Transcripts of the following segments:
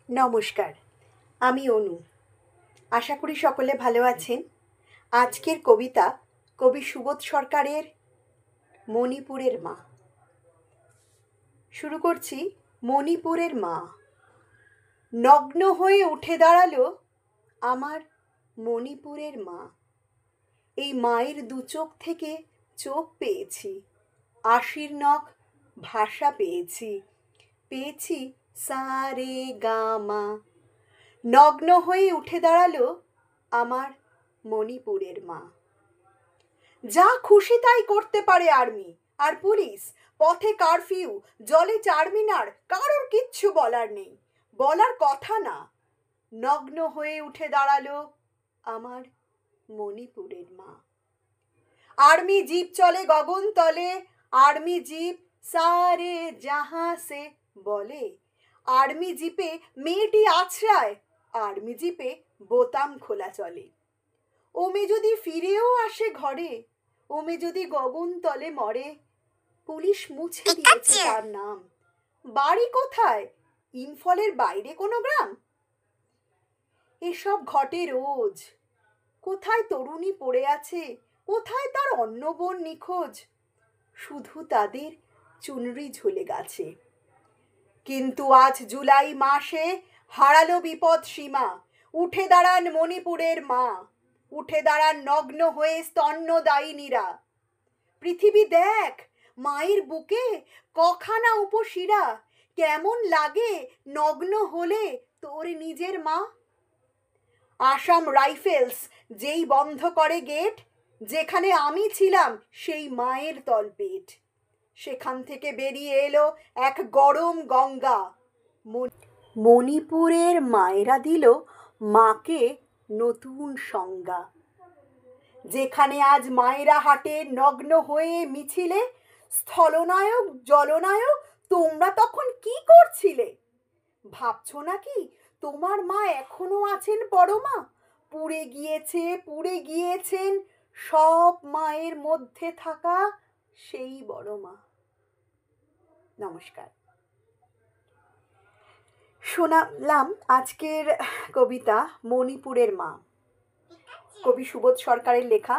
নমস্কার, আমি অনু। আশা করি সকলে ভালো আছেন। আজকের কবিতা কবি সুবোধ সরকারের মণিপুরের মা। শুরু করছি। মণিপুরের মা নগ্ন হয়ে উঠে দাঁড়ালো আমার মণিপুরের মা। এই মায়ের দু চোখ থেকে চোখ পেয়েছি, আশির নখ ভাষা পেয়েছি, পেয়েছি সা রে গা মা। নগ্ন হয়ে উঠে দাঁড়ালো আমার মণিপুরের মা। যা খুশি তাই করতে পারে আর্মি আর পুলিশ, পথে কারফিউ, জলে চারমিনার, কারোর কিচ্ছু বলার নেই, বলার কথা না। নগ্ন হয়ে উঠে দাঁড়ালো আমার মণিপুরের মা। আর্মি জিপ চলে গগন তলে, আর্মি জিপ সারে জাহাঁ সে বলে। আর্মি জিপে মেয়েটি আছড়ায়, আর্মি জিপে বোতাম খোলা চলে। ওমে যদি ফিরেও আসে ঘরে, ওমে যদি গগন তলে মরে, পুলিশ মুছে দিয়েছে তার নাম। বাড়ি কোথায়? ইম্ফলের বাইরে কোনো গ্রাম? এসব ঘটে রোজ। কোথায় তরুণী পড়ে আছে, কোথায় তার অন্য বোন নিখোঁজ, শুধু তাদের চুনরি ঝুলে গেছে। কিন্তু আজ জুলাই মাসে হারালো বিপদ সীমা। উঠে দাঁড়ান মণিপুরের মা, উঠে দাঁড়ান নগ্ন হয়ে স্তন্যদায়িনীরা। পৃথিবী দেখ, মায়ের বুকে কখানা উপশিরা, কেমন লাগে নগ্ন হলে তোর নিজের মা। আসাম রাইফেলস যেই বন্ধ করে গেট, যেখানে আমি ছিলাম সেই মায়ের তলপেট, সেখান থেকে বেরিয়ে এলো এক গরম গঙ্গা। মণিপুরের মায়েরা দিল মাকে নতুন সংজ্ঞা। যেখানে আজ মায়েরা হাঁটে নগ্ন হয়ে মিছিলে, স্থলনায়ক জলনায়ক তোমরা তখন কি করছিলে? ভাবছো নাকি তোমার মা এখনো আছেন পরমা? পুড়ে গিয়েছে, পুড়ে গিয়েছেন সব মায়ের মধ্যে থাকা সেই বড় মা। নমস্কার। শোনালাম আজকের কবিতা মণিপুরের মা, কবি সুবোধ সরকারের লেখা।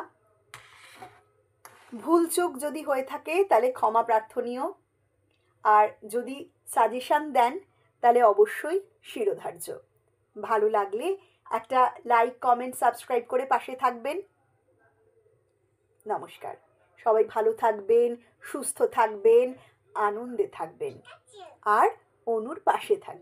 ভুলচুক যদি হয়ে থাকে তাহলে ক্ষমা প্রার্থনীয়, আর যদি সাজেশন দেন তাহলে অবশ্যই শিরোধার্য। ভালো লাগলে একটা লাইক, কমেন্ট, সাবস্ক্রাইব করে পাশে থাকবেন। নমস্কার। সবাই ভালো থাকবেন, সুস্থ থাকবেন, আনন্দে থাকবেন, আর অনুর পাশে থাকবেন।